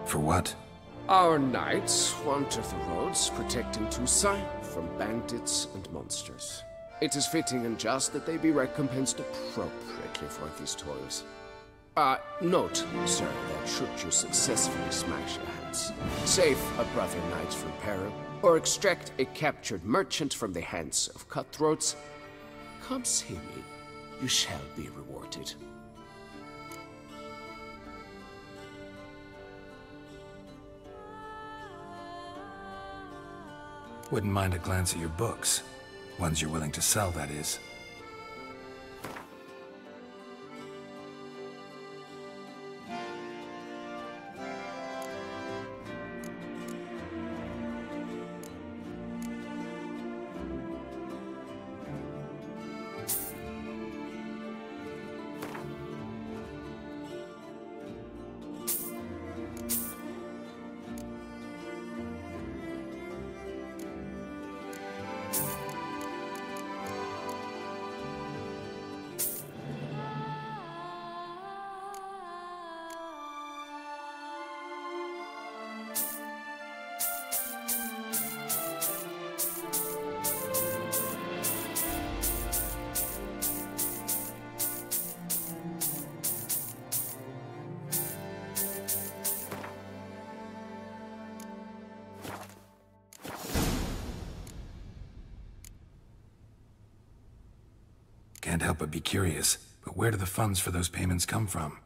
For what? Our knights wander the roads, protecting Toussaint from bandits and monsters. It is fitting and just that they be recompensed appropriately for these toils. Note, sir, that should you successfully smash your hands, save a brother knight from peril, or extract a captured merchant from the hands of cutthroats, come see me. You shall be rewarded. Wouldn't mind a glance at your books. Ones you're willing to sell, that is. Can't help but be curious, but where do the funds for those payments come from?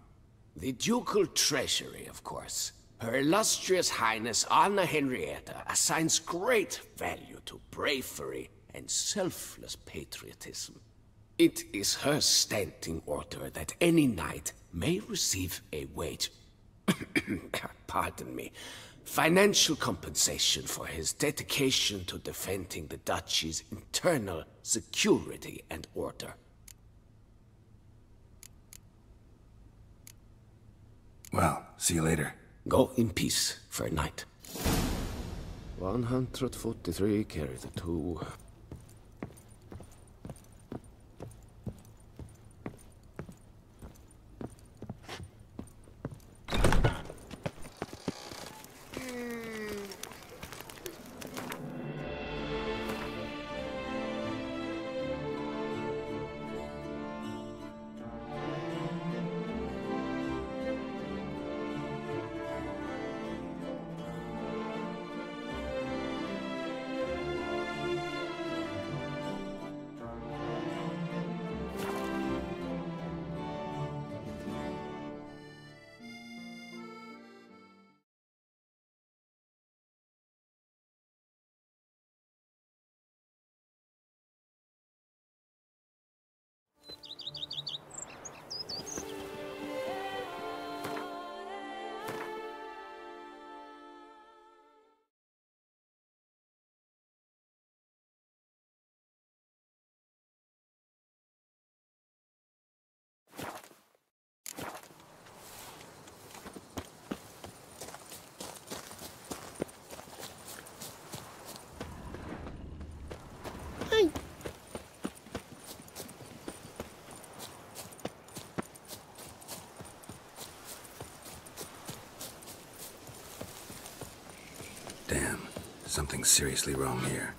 The ducal treasury, of course. Her illustrious highness Anna Henrietta assigns great value to bravery and selfless patriotism. It is her standing order that any knight may receive a wage, pardon me, financial compensation for his dedication to defending the duchy's internal security and order. Well, see you later. Go in peace, fair knight. 143, carry the 2. Damn, something's seriously wrong here.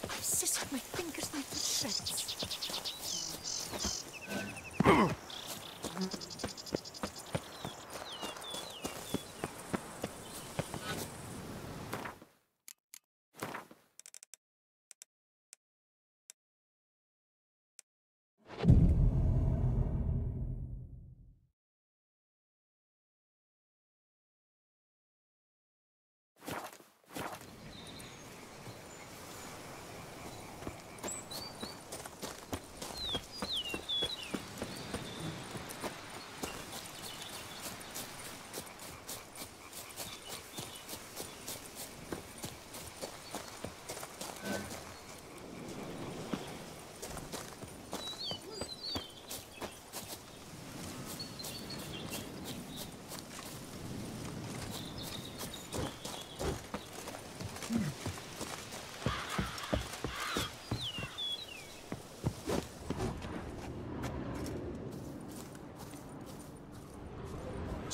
Persist, my fingers might be shreds.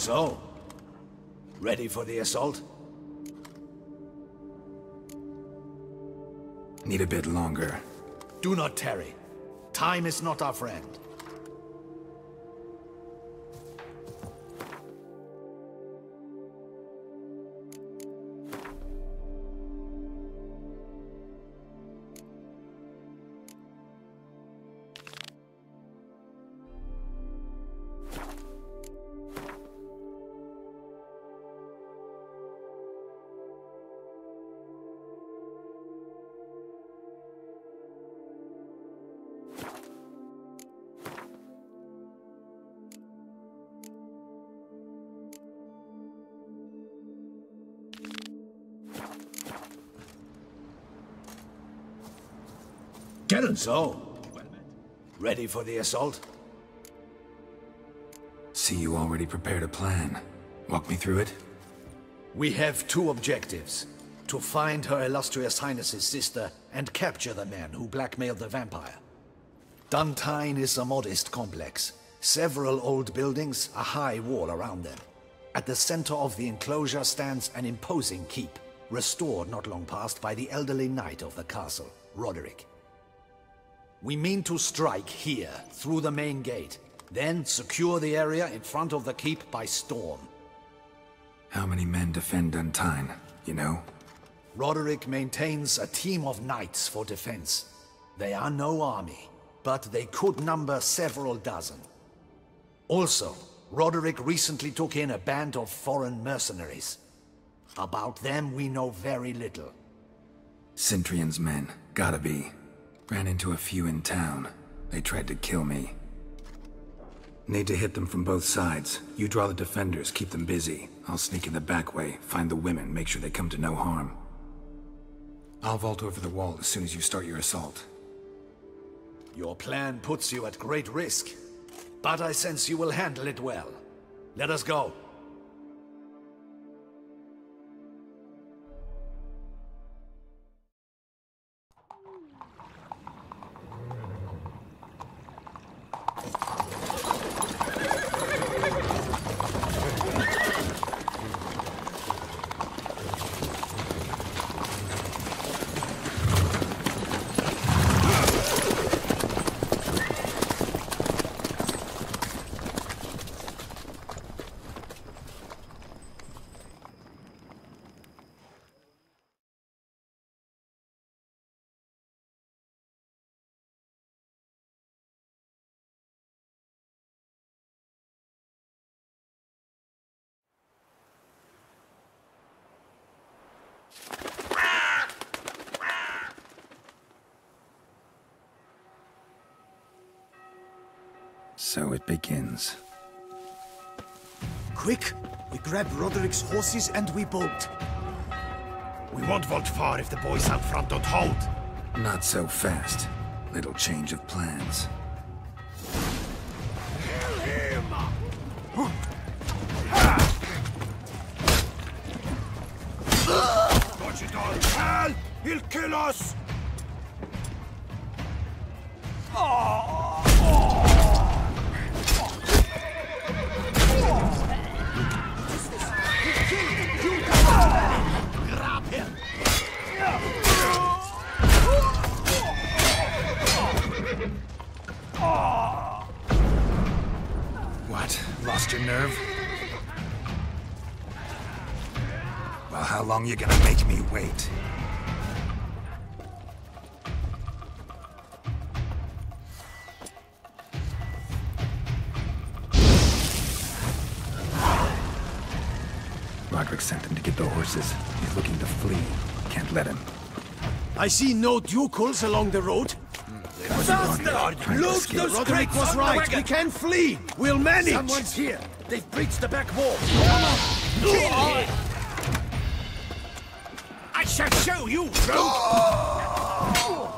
So, ready for the assault? Need a bit longer. Do not tarry. Time is not our friend. So, ready for the assault? See, you already prepared a plan. Walk me through it? We have two objectives. To find Her Illustrious Highness's sister and capture the man who blackmailed the vampire. Duntine is a modest complex. Several old buildings, a high wall around them. At the center of the enclosure stands an imposing keep, restored not long past by the elderly knight of the castle, Roderick. We mean to strike here, through the main gate, then secure the area in front of the keep by storm. How many men defend Duntine, you know? Roderick maintains a team of knights for defense. They are no army, but they could number several dozen. Also, Roderick recently took in a band of foreign mercenaries. About them we know very little. Cintrian's men, gotta be. Ran into a few in town. They tried to kill me. Need to hit them from both sides. You draw the defenders, keep them busy. I'll sneak in the back way, find the women, make sure they come to no harm. I'll vault over the wall as soon as you start your assault. Your plan puts you at great risk, but I sense you will handle it well. Let us go. So it begins. Quick! We grab Roderick's horses and we bolt. We won't vault far if the boys out front don't hold. Not so fast. Little change of plans. Dodge it all, hell! He'll kill us! Grab him! What? Lost your nerve? Well, how long you gonna make me wait? Roderick sent them to get the horses. He's looking to flee. Can't let him. I see no ducals along the road. Faster! Look, those Roderick was right. We can flee. We'll manage. Someone's here. They've breached the back wall. Come on. I shall show you, rogue!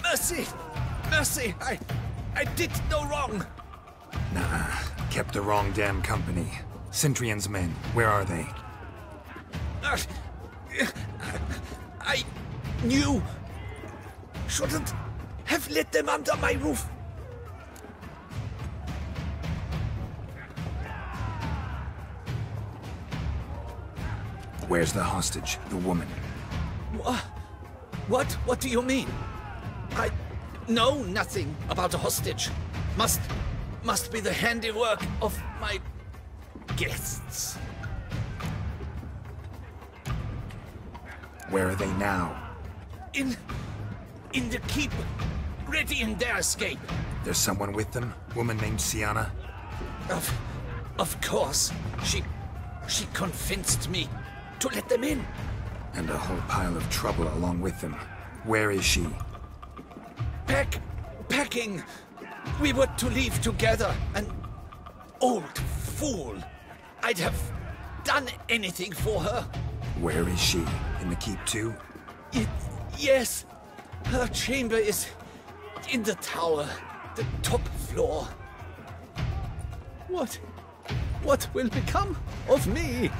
Mercy! Mercy! I did no wrong. Nah, kept the wrong damn company. Centrion's men, where are they? I knew. Shouldn't have let them under my roof. Where's the hostage, the woman? What do you mean? I know nothing about a hostage. Must be the handiwork of my guests. Where are they now? In the keep, ready in their escape. There's someone with them? Woman named Sienna? Of course. She convinced me to let them in. And a whole pile of trouble along with them. Where is she? Packing. We were to leave together. An old fool. I'd have done anything for her. Where is she? In the keep too? Yes. Her chamber is in the tower. The top floor. What will become of me?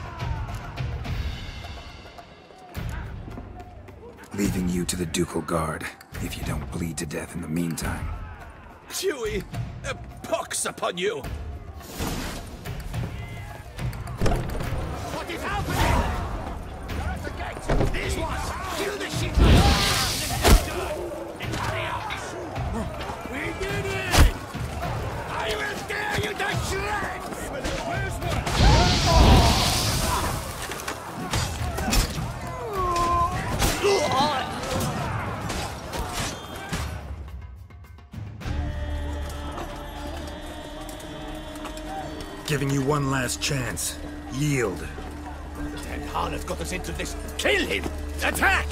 Leaving you to the Ducal Guard, if you don't bleed to death in the meantime. Huey, a pox upon you! What is happening? They're at the gate! These ones! Kill the shit! Hurry up! We did it! I will tear you to shreds! Where's one? Giving you one last chance. Yield. The dead harlot got us into this. Kill him! Attack!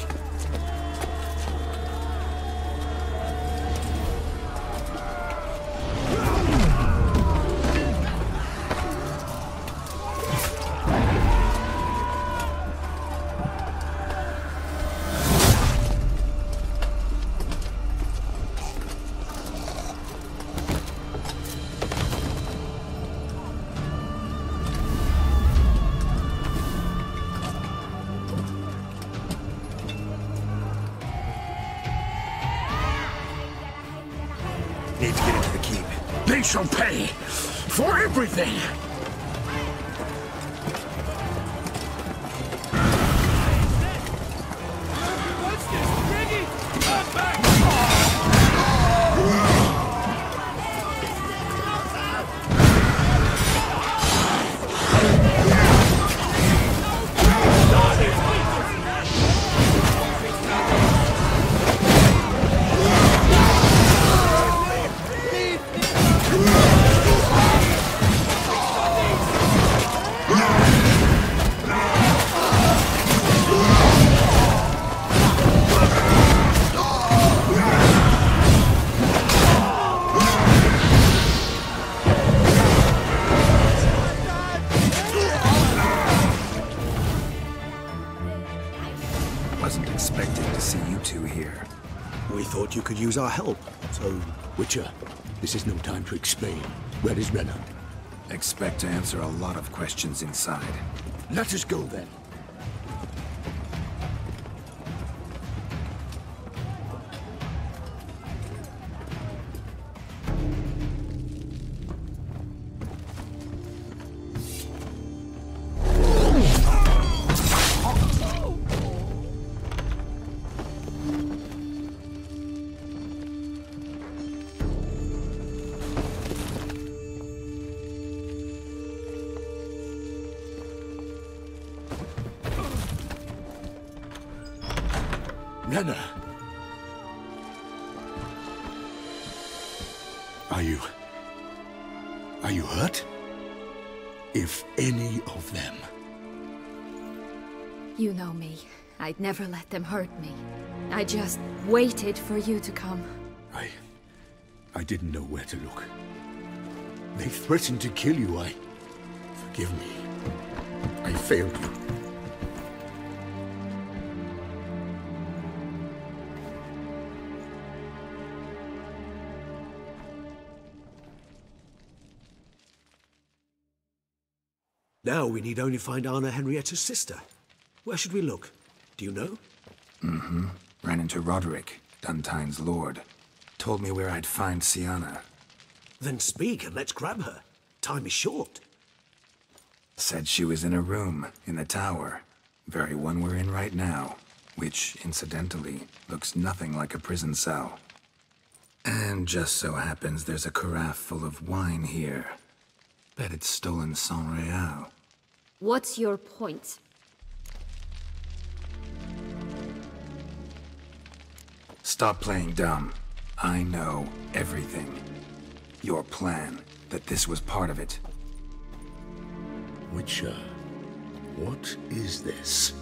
Need to get into the keep. They shall pay for everything! Wasn't expecting to see you two here. We thought you could use our help, so... Witcher, this is no time to explain. Where is Renna? Expect to answer a lot of questions inside. Let us go then. Renna! Are you hurt? If any of them. You know me. I'd never let them hurt me. I just waited for you to come. I didn't know where to look. They threatened to kill you. Forgive me. I failed you. Now we need only find Anna Henrietta's sister. Where should we look? Do you know? Mm-hmm. Ran into Roderick, Duntine's lord. Told me where I'd find Siana. Then speak and let's grab her. Time is short. Said she was in a room in the tower. Very one we're in right now. Which, incidentally, looks nothing like a prison cell. And just so happens there's a carafe full of wine here. Bet it's stolen San Real. What's your point? Stop playing dumb. I know everything. Your plan, that this was part of it. Witcher, what is this?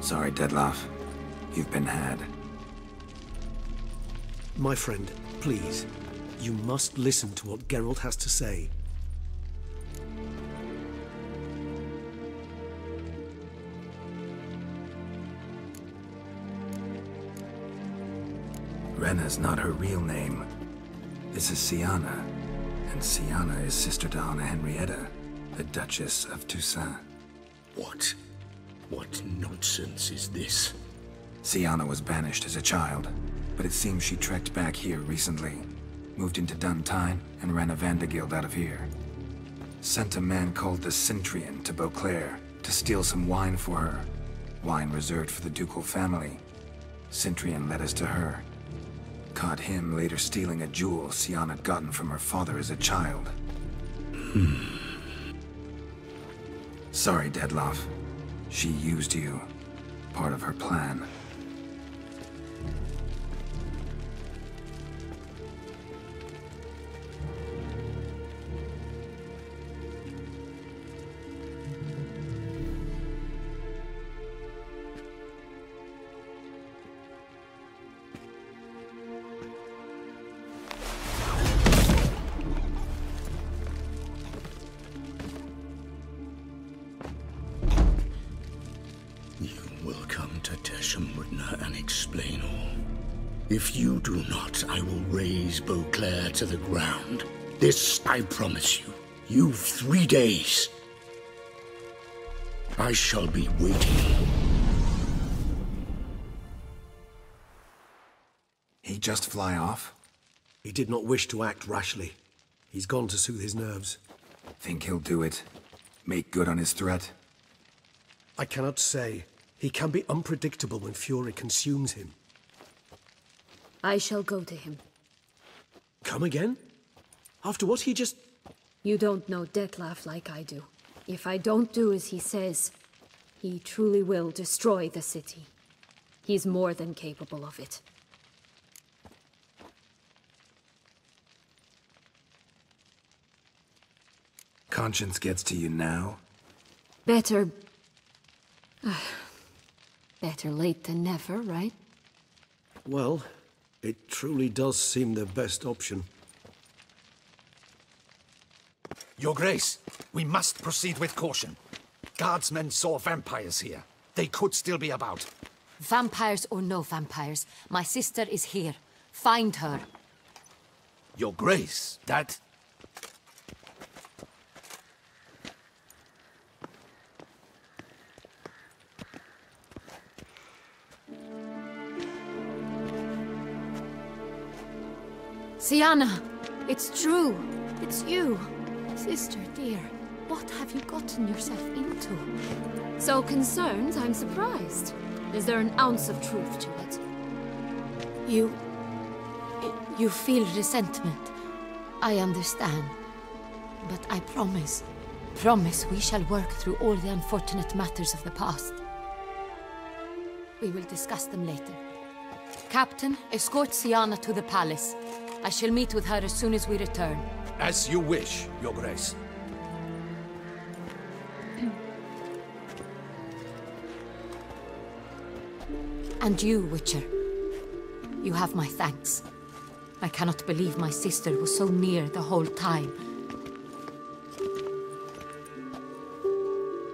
Sorry, Dettlaff. You've been had. My friend, please. You must listen to what Geralt has to say. Renna's not her real name. This is Siana. And Siana is sister to Anna Henrietta, the Duchess of Toussaint. What nonsense is this? Siana was banished as a child, but it seems she trekked back here recently. Moved into Duntine and ran a Vandergild out of here. Sent a man called the Centrian to Beauclair to steal some wine for her. Wine reserved for the ducal family. Centrian led us to her. Caught him later stealing a jewel Siana had gotten from her father as a child. Sorry, Dettlaff. She used you. Part of her plan. If you do not, I will raze Beauclair to the ground. This I promise you. You've 3 days. I shall be waiting. He just fly off? He did not wish to act rashly. He's gone to soothe his nerves. Think he'll do it? Make good on his threat? I cannot say. He can be unpredictable when fury consumes him. I shall go to him. Come again? After what he just... You don't know Dettlaff like I do. If I don't do as he says, he truly will destroy the city. He's more than capable of it. Conscience gets to you now? Better... better late than never, right? Well, it truly does seem the best option. Your Grace, we must proceed with caution. Guardsmen saw vampires here. They could still be about. Vampires or no vampires, my sister is here. Find her. Your Grace, that... Sienna! It's true! It's you! Sister dear, what have you gotten yourself into? So concerned, I'm surprised. Is there an ounce of truth to it? You feel resentment. I understand. But I promise we shall work through all the unfortunate matters of the past. We will discuss them later. Captain, escort Sienna to the palace. I shall meet with her as soon as we return. As you wish, Your Grace. And you, Witcher. You have my thanks. I cannot believe my sister was so near the whole time.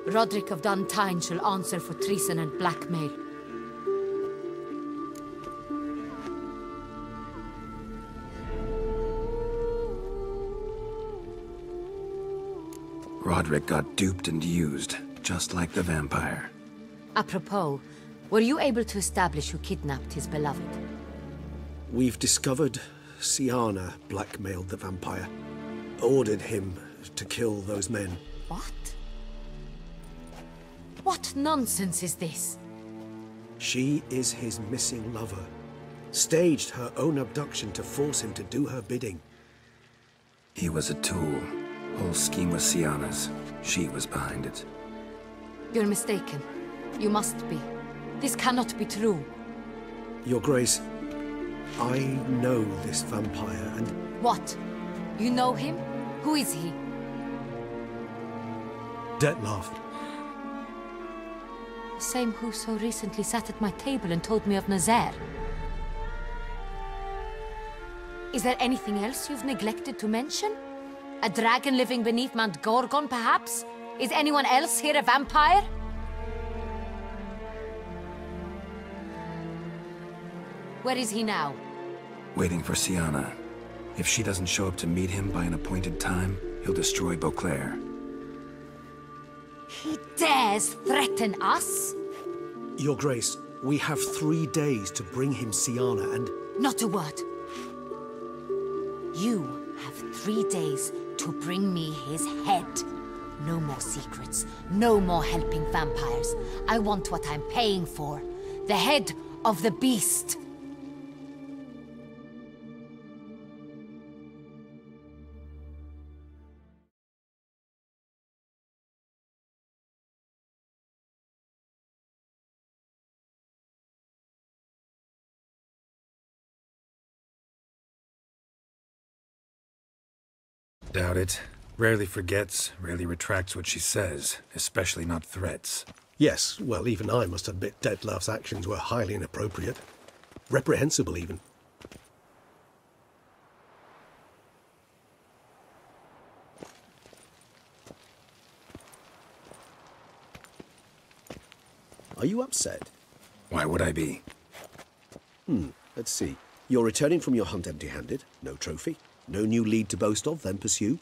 Roderick of Dun Tine shall answer for treason and blackmail. Roderick got duped and used, just like the vampire. Apropos, were you able to establish who kidnapped his beloved? We've discovered Sienna blackmailed the vampire. Ordered him to kill those men. What? What nonsense is this? She is his missing lover. Staged her own abduction to force him to do her bidding. He was a tool. Whole scheme was Sienna's. She was behind it. You're mistaken. You must be. This cannot be true. Your Grace, I know this vampire and... What? You know him? Who is he? Dettlaff. The same who so recently sat at my table and told me of Nazaire. Is there anything else you've neglected to mention? A dragon living beneath Mount Gorgon, perhaps? Is anyone else here a vampire? Where is he now? Waiting for Sienna. If she doesn't show up to meet him by an appointed time, he'll destroy Beauclair. He dares threaten us? Your Grace, we have 3 days to bring him Sienna and... Not a word. You have 3 days to bring me his head. No more secrets. No more helping vampires. I want what I'm paying for. The head of the beast. Doubt it. Rarely forgets, rarely retracts what she says, especially not threats. Yes, well, even I must admit Dettlaff's actions were highly inappropriate. Reprehensible, even. Are you upset? Why would I be? Let's see. You're returning from your hunt empty-handed. No trophy. No new lead to boast of, then pursue.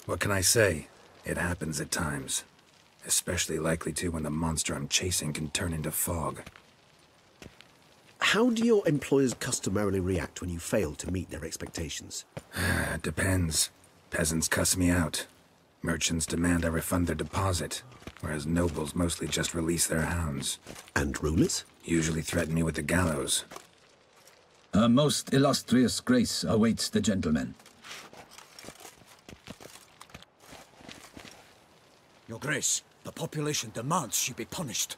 What can I say? It happens at times. Especially likely to when the monster I'm chasing can turn into fog. How do your employers customarily react when you fail to meet their expectations? It depends. Peasants cuss me out. Merchants demand I refund their deposit, whereas nobles mostly just release their hounds. And rulers? Usually threaten me with the gallows. Her most illustrious grace awaits the gentleman. Your Grace, the population demands she be punished.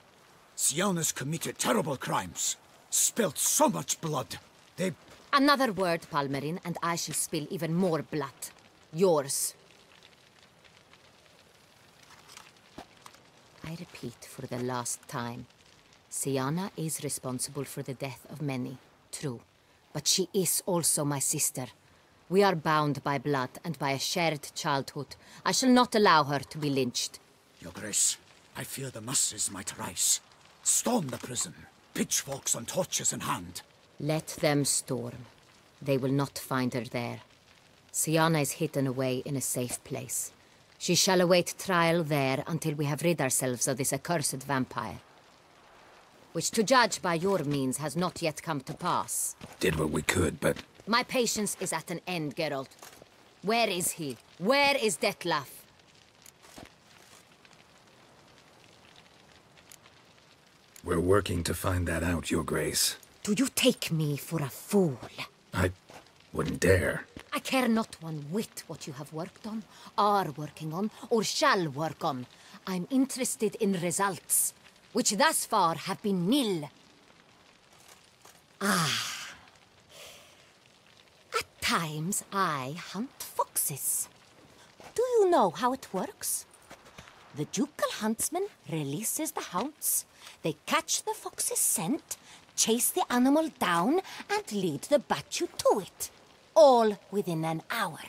Sienna's committed terrible crimes. Spilt so much blood. They... Another word, Palmerin, and I shall spill even more blood. Yours. I repeat for the last time. Sienna is responsible for the death of many, true. But she is also my sister. We are bound by blood and by a shared childhood. I shall not allow her to be lynched. Your Grace, I fear the masses might rise. Storm the prison, pitchforks and torches in hand. Let them storm. They will not find her there. Syanna is hidden away in a safe place. She shall await trial there until we have rid ourselves of this accursed vampire. Which, to judge by your means, has not yet come to pass. Did what we could, but... My patience is at an end, Geralt. Where is he? Where is Detlef? We're working to find that out, Your Grace. Do you take me for a fool? I wouldn't dare. I care not one whit what you have worked on, are working on, or shall work on. I'm interested in results, which thus far have been nil. At times, I hunt foxes. Do you know how it works? The ducal huntsman releases the hounds. They catch the fox's scent, chase the animal down, and lead the Battue to it. All within an hour.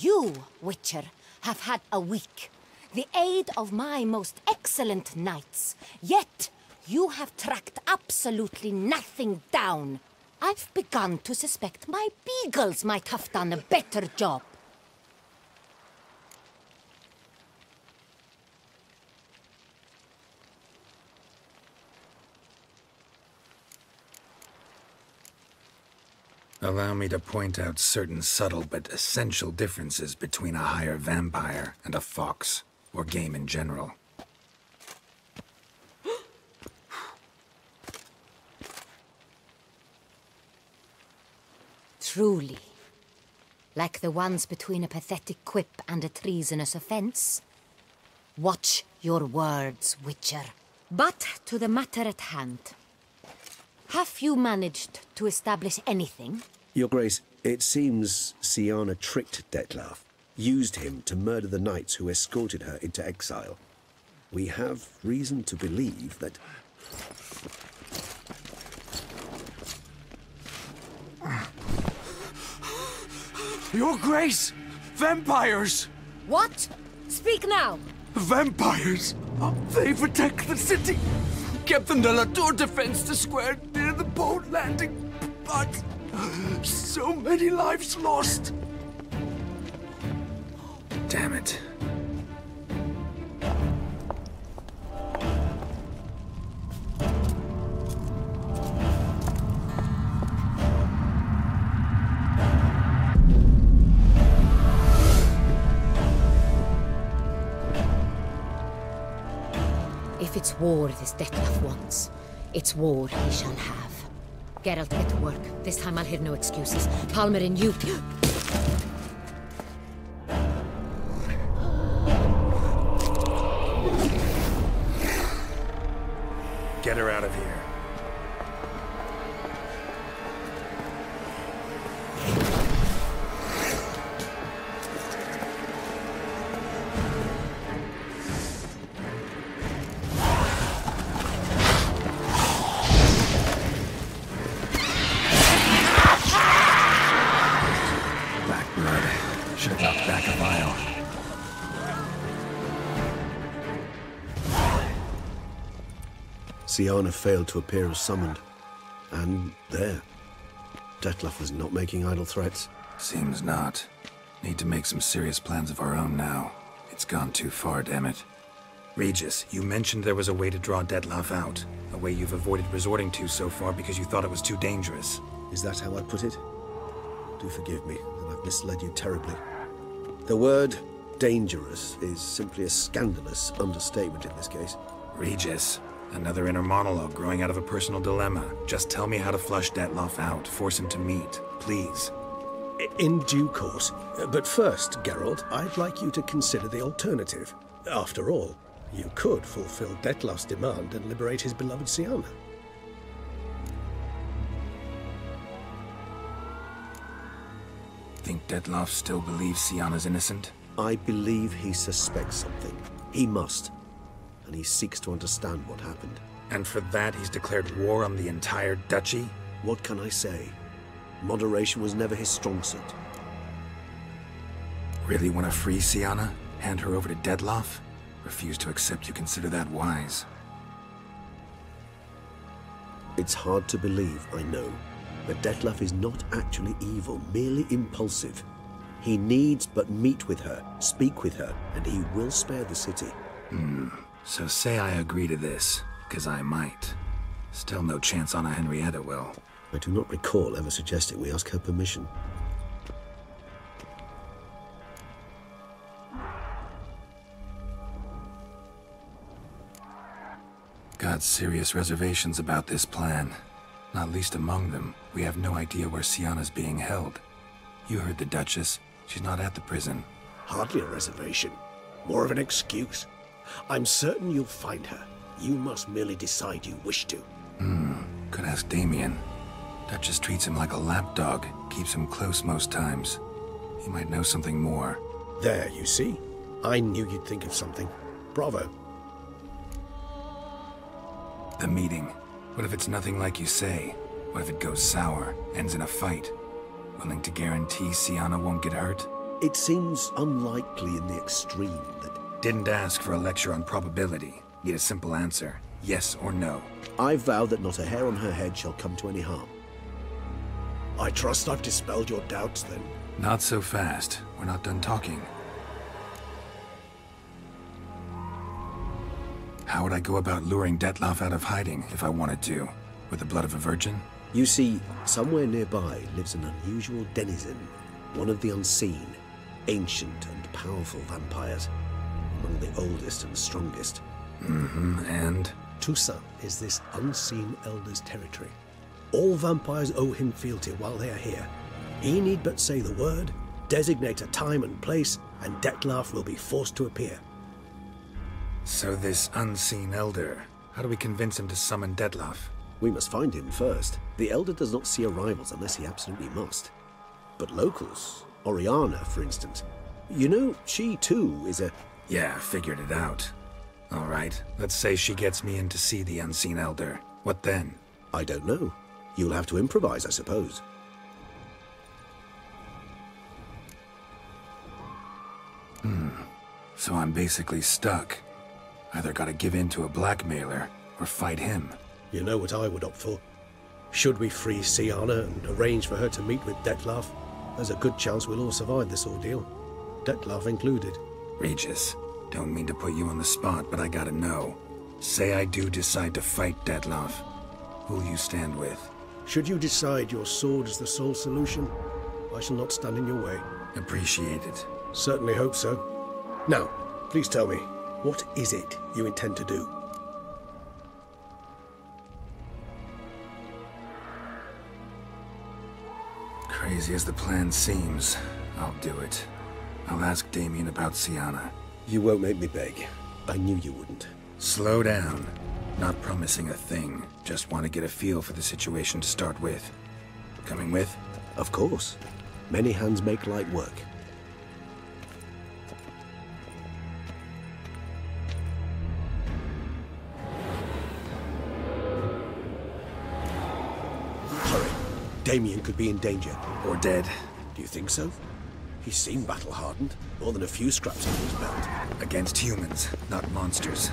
You, Witcher, have had a week. The aid of my most excellent knights. Yet, you have tracked absolutely nothing down. I've begun to suspect my beagles might have done a better job. Allow me to point out certain subtle but essential differences between a higher vampire and a fox, or game in general. Truly. Like the ones between a pathetic quip and a treasonous offense. Watch your words, Witcher. But to the matter at hand. Have you managed to establish anything? Your Grace, it seems Syanna tricked Detlef, used him to murder the knights who escorted her into exile. We have reason to believe that... Your Grace! Vampires! What? Speak now! Vampires! They protect the city! Captain de la Tour defends the square near the boat landing, but so many lives lost! Damn it. If it's war this Detlef wants, it's war he shall have. Geralt, get to work. This time I'll hear no excuses. Palmer and you... Get her out of here. Syanna failed to appear as summoned. And there. Detlef was not making idle threats. Seems not. Need to make some serious plans of our own now. It's gone too far, damn it. Regis, you mentioned there was a way to draw Detlef out. A way you've avoided resorting to so far because you thought it was too dangerous. Is that how I put it? Do forgive me that I've misled you terribly. The word dangerous is simply a scandalous understatement in this case. Regis, another inner monologue growing out of a personal dilemma. Just tell me how to flush Detlef out, force him to meet, please. In due course. But first, Geralt, I'd like you to consider the alternative. After all, you could fulfill Detlef's demand and liberate his beloved Syanna. Think Detlef still believes Syanna's innocent? I believe he suspects something. He must. And he seeks to understand what happened. And for that he's declared war on the entire duchy? What can I say? Moderation was never his strong suit. Really want to free Syanna? Hand her over to Dettlaff? Refuse to accept you consider that wise. It's hard to believe, I know, but Dettlaff is not actually evil, merely impulsive. He needs but meet with her, speak with her, and he will spare the city. So say I agree to this, 'cause I might. Still no chance Anna Henrietta will. I do not recall ever suggesting we ask her permission. Got serious reservations about this plan. Not least among them, we have no idea where Syanna's being held. You heard the Duchess. She's not at the prison. Hardly a reservation. More of an excuse. I'm certain you'll find her. You must merely decide you wish to. Could ask Damien. Duchess treats him like a lapdog, keeps him close most times. He might know something more. There, you see? I knew you'd think of something. Bravo. The meeting. What if it's nothing like you say? What if it goes sour, ends in a fight? Willing to guarantee Syanna won't get hurt? It seems unlikely in the extreme that... Didn't ask for a lecture on probability. Need a simple answer. Yes or no. I vow that not a hair on her head shall come to any harm. I trust I've dispelled your doubts, then. Not so fast. We're not done talking. How would I go about luring Dettlaff out of hiding if I wanted to? With the blood of a virgin? You see, somewhere nearby lives an unusual denizen, one of the unseen, ancient and powerful vampires, among the oldest and strongest. And? Toussaint is this unseen elder's territory. All vampires owe him fealty while they are here. He need but say the word, designate a time and place, and Dettlaff will be forced to appear. So this unseen elder, how do we convince him to summon Dettlaff? We must find him first. The Elder does not see arrivals unless he absolutely must. But locals, Oriana, for instance, you know, she too is a... Yeah, figured it out. All right, let's say she gets me in to see the unseen elder. What then? I don't know. You'll have to improvise, I suppose. So I'm basically stuck. Either gotta give in to a blackmailer, or fight him. You know what I would opt for. Should we free Syanna and arrange for her to meet with Dettlaff, there's a good chance we'll all survive this ordeal. Dettlaff included. Regis, don't mean to put you on the spot, but I gotta know. Say I do decide to fight Dettlaff. Who'll you stand with? Should you decide your sword is the sole solution, I shall not stand in your way. Appreciate it. Certainly hope so. Now, please tell me, what is it you intend to do? Crazy as the plan seems, I'll do it. I'll ask Damien about Syanna. You won't make me beg. I knew you wouldn't. Slow down. Not promising a thing. Just want to get a feel for the situation to start with. Coming with? Of course. Many hands make light work. Hurry. Damien could be in danger. Or dead. Do you think so? He seemed battle-hardened. More than a few scraps under his belt. Against humans, not monsters.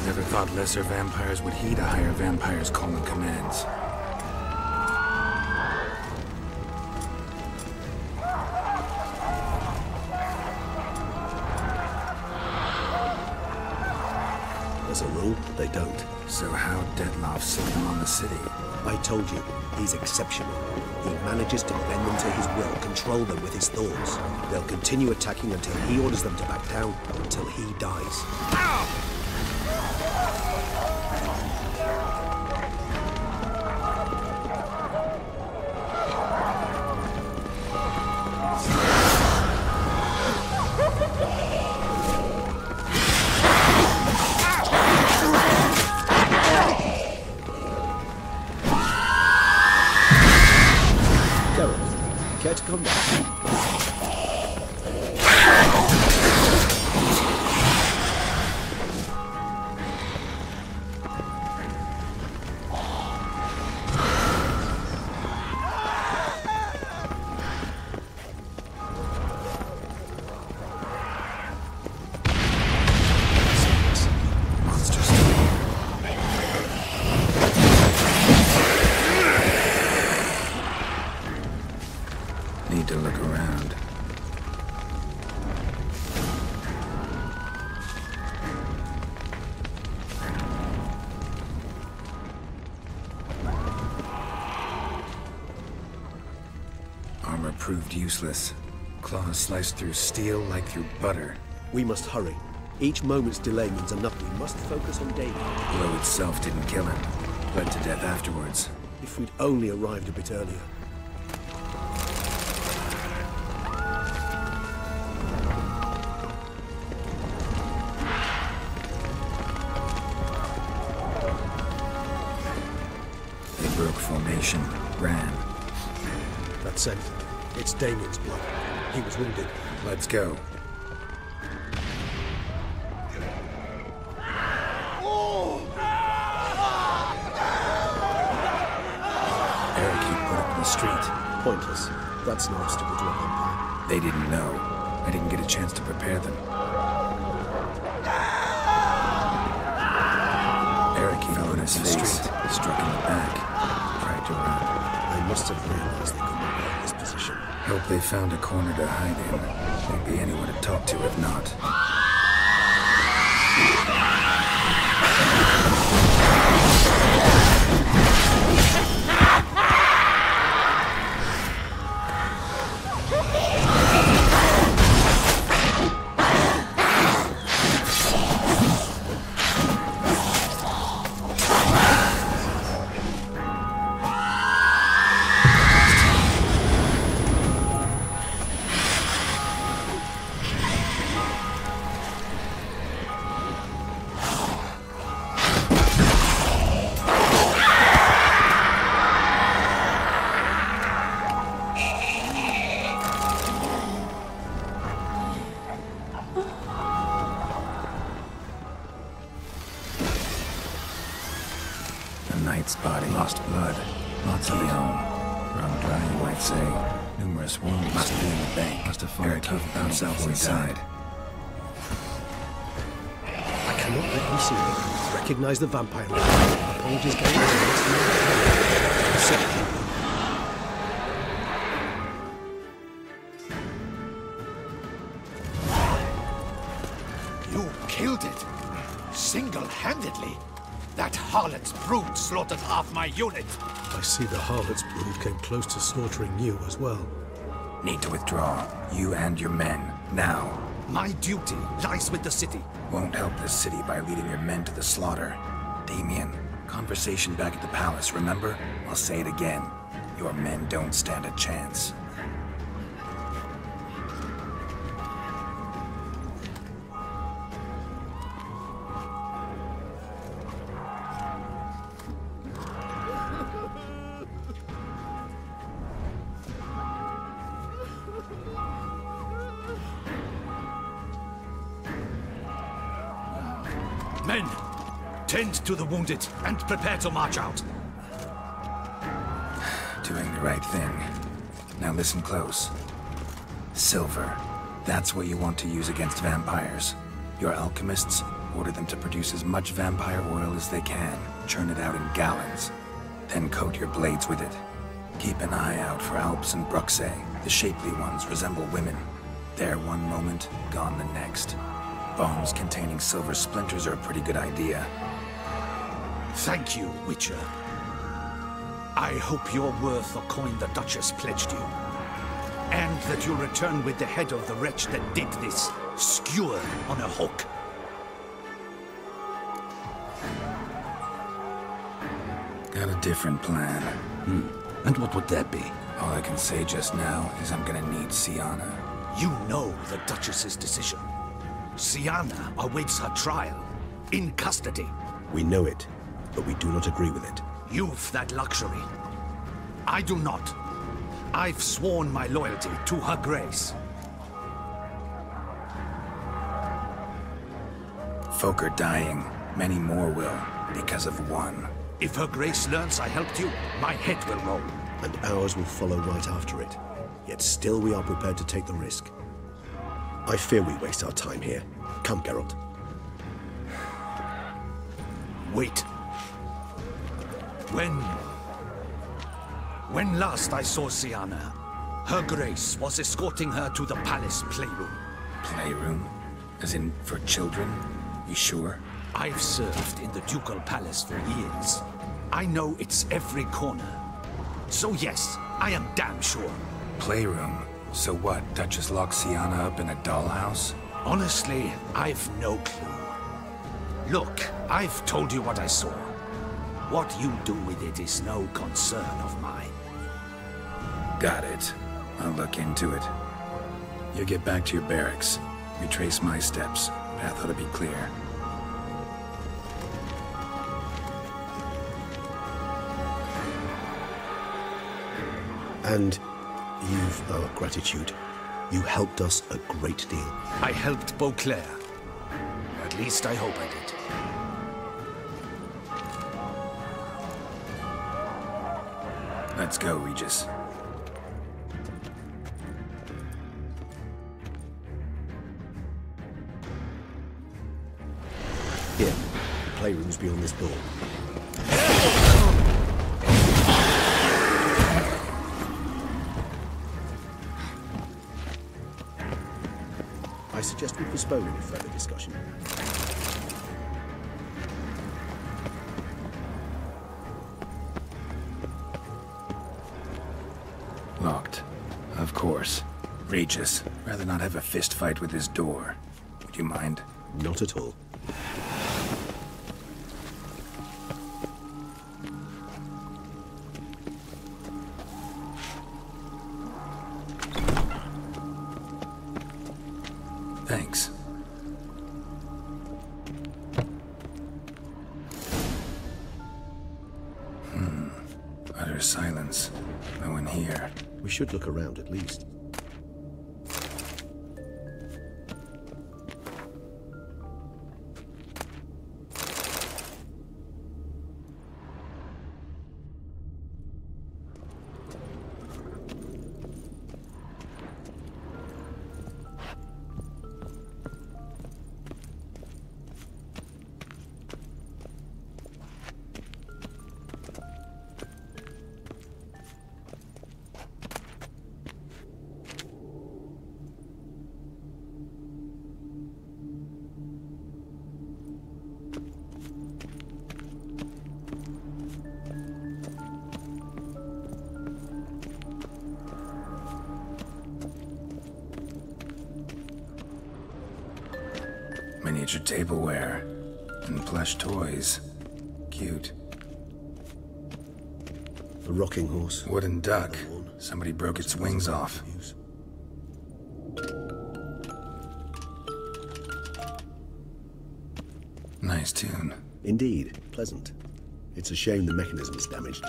Never thought lesser vampires would heed a higher vampire's calling commands. As a rule, they don't. So how'd Dettlaff set them on the city? I told you, he's exceptional. He manages to bend them to his will, control them with his thoughts. They'll continue attacking until he orders them to back down, until he dies. Care to come back? Need to look around. Armor proved useless. Claws sliced through steel like through butter. We must hurry. Each moment's delay means enough. We must focus on David. The blow itself didn't kill him. Bled to death afterwards. If we'd only arrived a bit earlier. They broke formation, ran. That's it. It's Damien's blood. He was wounded. Let's go. Street. Pointless. That's no obstacle to a vampire. They didn't know. I didn't get a chance to prepare them. Eric fell on his face, struck in the back, tried to run. They must have realized they couldn't hold this position. Hope they found a corner to hide in. Won't be anyone to talk to if not. Knight's body lost blood. Lots of the own. Run dry, you might say. Numerous wounds. Must be in the bank. Must have fought tough themselves inside. I cannot let him see me. Recognize the vampire. Apologies going on against me. You killed it. Single-handedly. That harlot's brood slaughtered half my unit. I see the harlot's brood came close to slaughtering you as well. Need to withdraw. You and your men. Now. My duty lies with the city. Won't help the city by leading your men to the slaughter. Damien, conversation back at the palace, remember? I'll say it again. Your men don't stand a chance. Men, tend to the wounded and prepare to march out. Doing the right thing. Now listen close. Silver. That's what you want to use against vampires. Your alchemists, order them to produce as much vampire oil as they can. Churn it out in gallons. Then coat your blades with it. Keep an eye out for Alps and Bruxae. The shapely ones resemble women. There one moment, gone the next. Bombs containing silver splinters are a pretty good idea. Thank you, Witcher. I hope you're worth the coin the Duchess pledged you. And that you'll return with the head of the wretch that did this, skewered on a hook. Got a different plan. And what would that be? All I can say just now is I'm gonna need Syanna. You know the Duchess's decision. Syanna awaits her trial, in custody. We know it, but we do not agree with it. You've that luxury. I do not. I've sworn my loyalty to Her Grace. Folk are dying. Many more will, because of one. If Her Grace learns I helped you, my head will roll. And ours will follow right after it. Yet still we are prepared to take the risk. I fear we waste our time here. Come, Geralt. Wait. When last I saw Syanna, Her Grace was escorting her to the palace playroom. Playroom? As in, for children? You sure? I've served in the Ducal Palace for years. I know it's every corner. So yes, I am damn sure. Playroom? So what, Duchess locks Syanna up in a dollhouse? Honestly, I've no clue. Look, I've told you what I saw. What you do with it is no concern of mine. Got it. I'll look into it. You get back to your barracks. Retrace my steps. Path ought to be clear. And you've our gratitude. You helped us a great deal. I helped Beauclair. At least I hope I did. Let's go, Regis. Here, the playroom's beyond this door. I suggest we postpone any further discussion. Locked. Of course. Regis, rather not have a fist fight with this door. Would you mind? Not at all. Thanks. Utter silence. No one here. We should look around at least. Miniature tableware and plush toys. Cute. A rocking horse. Wooden duck. Somebody broke its wings off. Nice tune. Indeed, pleasant. It's a shame the mechanism is damaged.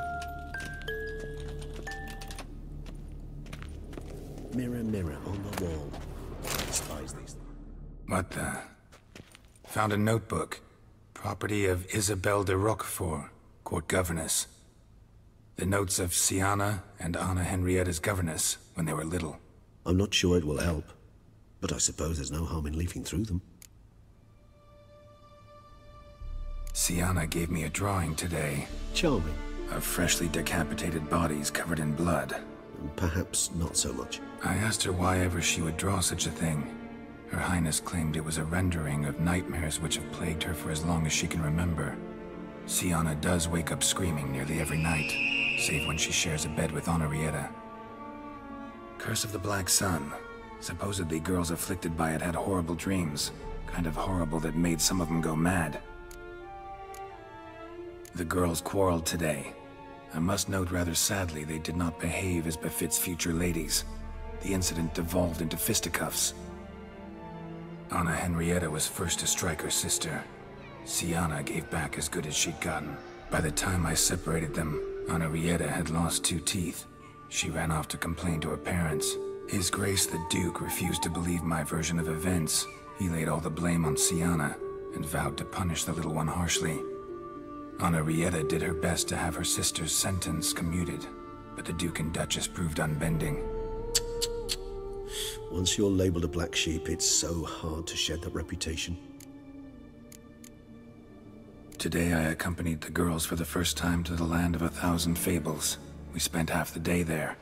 Mirror, mirror on the wall. I despise these things. What the? Found a notebook. Property of Isabelle de Roquefort, court governess. The notes of Syanna and Anna Henrietta's governess when they were little. I'm not sure it will help, but I suppose there's no harm in leafing through them. Syanna gave me a drawing today. Charming. Of freshly decapitated bodies covered in blood. Perhaps not so much. I asked her why ever she would draw such a thing. Her Highness claimed it was a rendering of nightmares which have plagued her for as long as she can remember. Syanna does wake up screaming nearly every night, save when she shares a bed with Henrietta. Curse of the Black Sun. Supposedly girls afflicted by it had horrible dreams. Kind of horrible that made some of them go mad. The girls quarreled today. I must note rather sadly they did not behave as befits future ladies. The incident devolved into fisticuffs. Anna Henrietta was first to strike her sister. Syanna gave back as good as she'd gotten. By the time I separated them, Henrietta had lost 2 teeth. She ran off to complain to her parents. His Grace the Duke refused to believe my version of events. He laid all the blame on Siana and vowed to punish the little one harshly. Henrietta did her best to have her sister's sentence commuted, but the Duke and Duchess proved unbending. Once you're labeled a black sheep, it's so hard to shed that reputation. Today I accompanied the girls for the first time to the land of 1,000 fables. We spent half the day there.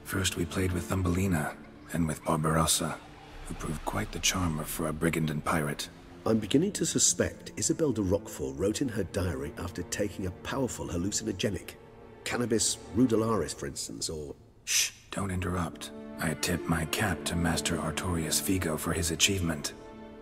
First we played with Thumbelina, then with Barbarossa, who proved quite the charmer for a brigand and pirate. I'm beginning to suspect Isabel de Roquefort wrote in her diary after taking a powerful hallucinogenic. Cannabis rudularis, for instance, or... Shh, don't interrupt. I tip my cap to Master Artorius Vigo for his achievement.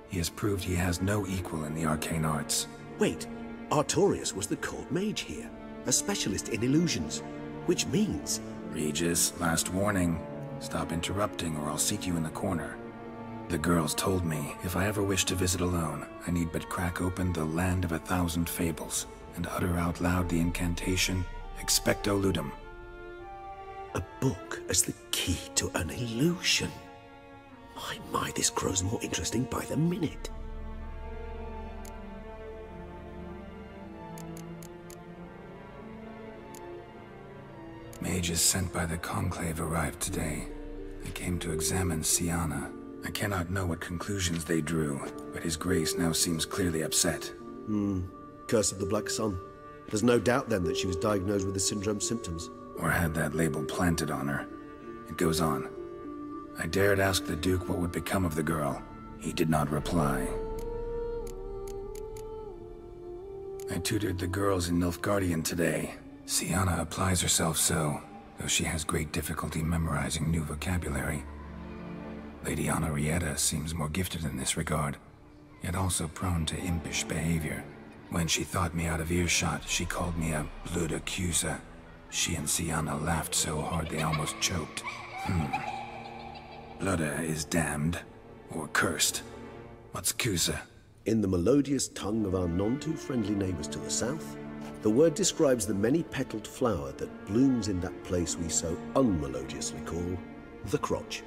He has proved he has no equal in the arcane arts. Wait, Artorius was the court mage here, a specialist in illusions, which means... Regis, last warning. Stop interrupting or I'll seat you in the corner. The girls told me if I ever wish to visit alone, I need but crack open the Land of 1,000 Fables and utter out loud the incantation, Expecto Ludum. A book as the key to an illusion. My, this grows more interesting by the minute. Mages sent by the Conclave arrived today. They came to examine Siana. I cannot know what conclusions they drew, but His Grace now seems clearly upset. Curse of the Black Sun. There's no doubt then that she was diagnosed with the syndrome symptoms. Or had that label planted on her. It goes on. I dared ask the Duke what would become of the girl. He did not reply. I tutored the girls in Nilfgaardian today. Siana applies herself so, though she has great difficulty memorizing new vocabulary. Lady Henrietta seems more gifted in this regard, yet also prone to impish behavior. When she thought me out of earshot, she called me a blood accuser. She and Siana laughed so hard they almost choked. Blooda is damned, or cursed. What's Cusa? In the melodious tongue of our none-too-friendly neighbors to the south, the word describes the many-petaled flower that blooms in that place we so unmelodiously call the crotch.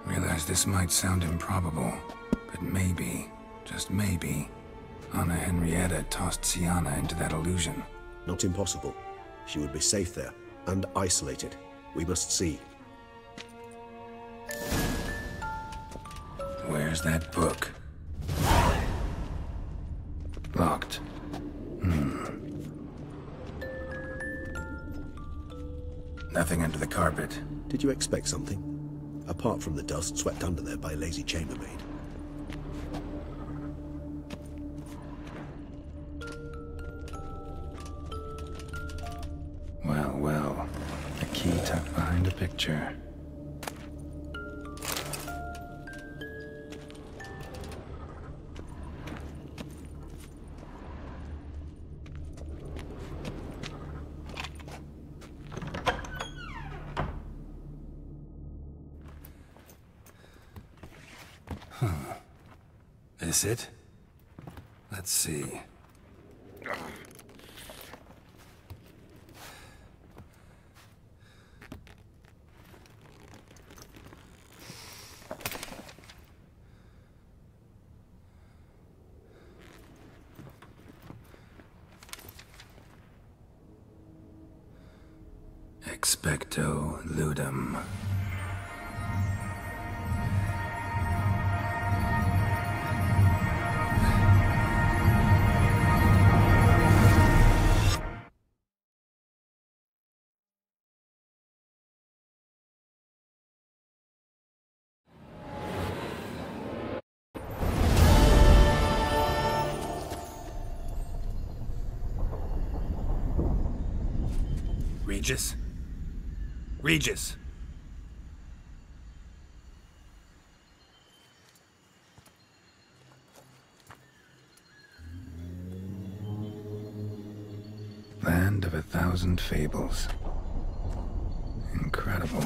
Realize this might sound improbable, but maybe, just maybe, Anna Henrietta tossed Siana into that illusion. Not impossible. She would be safe there, and isolated. We must see. Where's that book? Locked. Nothing under the carpet. Did you expect something? Apart from the dust swept under there by a lazy chambermaid. Well, well. A key tucked behind a picture. This it? Let's see. Expecto Ludum. Regis? Regis! Land of 1,000 Fables. Incredible.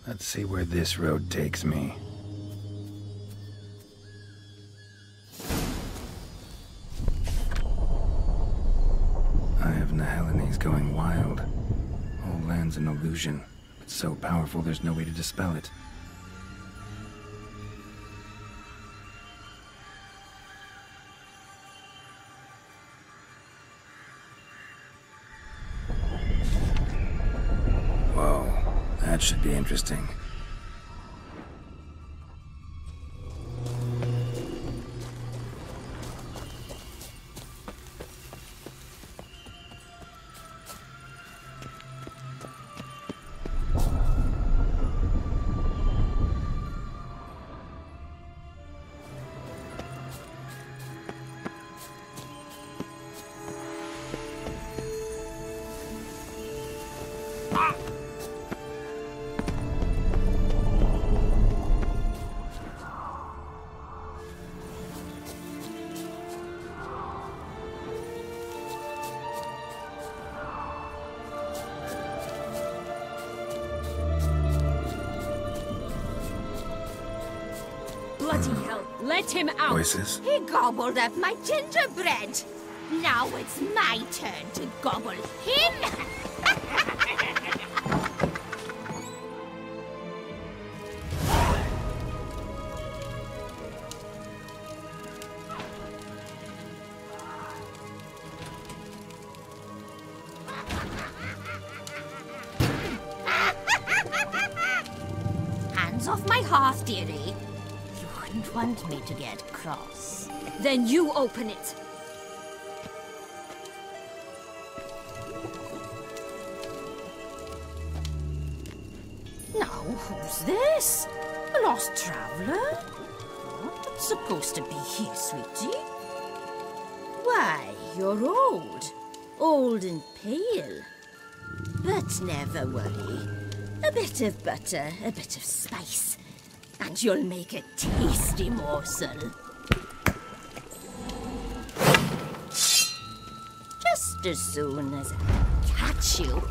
Let's see where this road takes me. Eye of Nehelenese going wild. Whole land's an illusion. It's so powerful there's no way to dispel it. Whoa, that should be interesting. Bloody hell, let him out! Voices? He gobbled up my gingerbread. Now it's my turn to gobble him. Hands off my hearth, dearie. You wouldn't want me to get cross. Then you open it. Now, who's this? A lost traveler? Not supposed to be here, sweetie. Why, you're old. Old and pale. But never worry. A bit of butter, a bit of spice, and you'll make a tasty morsel. Just as soon as I catch you. You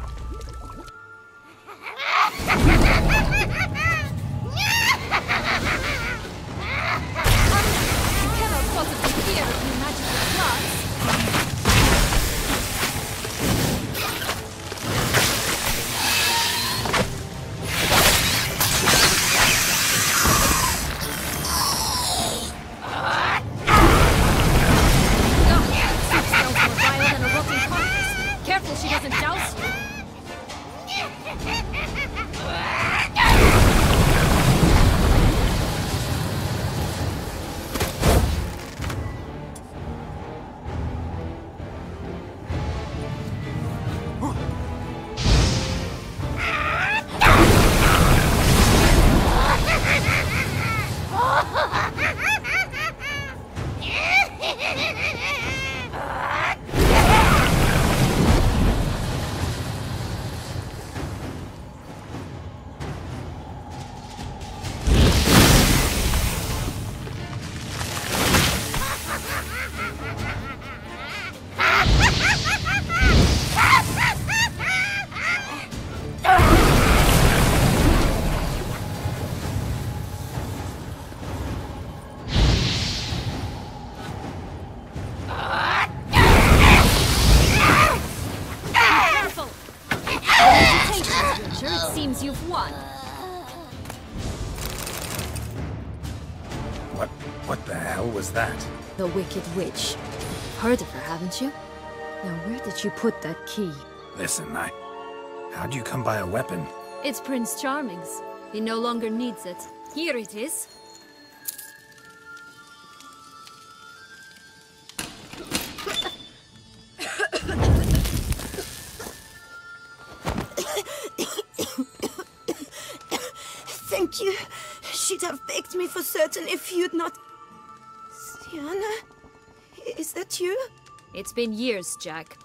cannot possibly fear of your magical claws. Careful she doesn't douse you. It seems you've won. What the hell was that? The Wicked Witch. Heard of her, haven't you? Now where did you put that key? Listen, how'd you come by a weapon? It's Prince Charming's. He no longer needs it. Here it is. Thank you. She'd have baked me for certain if you'd not... Syanna? Is that you? It's been years, Jack.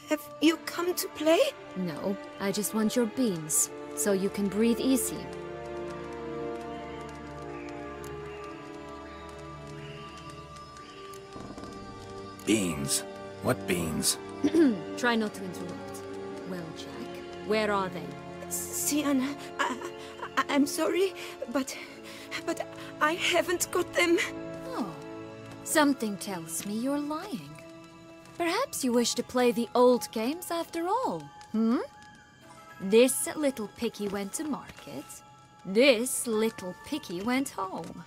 Have you come to play? No, I just want your beans, so you can breathe easy. Beans? What beans? Try not to interrupt. Well, Jack, where are they? Syanna, I'm sorry, but I haven't got them. Oh, something tells me you're lying. Perhaps you wish to play the old games after all, hmm? This little picky went to market. This little picky went home,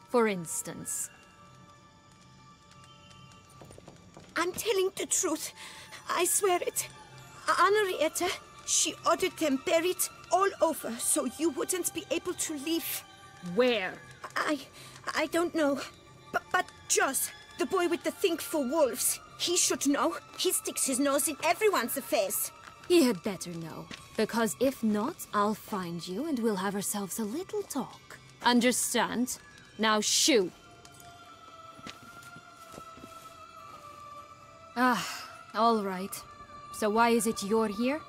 for instance. I'm telling the truth. I swear it. Henrietta, she ordered them buried all over so you wouldn't be able to leave. Where? I don't know. But Joss, the boy with the thing for wolves, he should know. He sticks his nose in everyone's affairs. He had better know, because if not, I'll find you and we'll have ourselves a little talk. Understand? Now shoo! Ah, all right. So why is it you're here?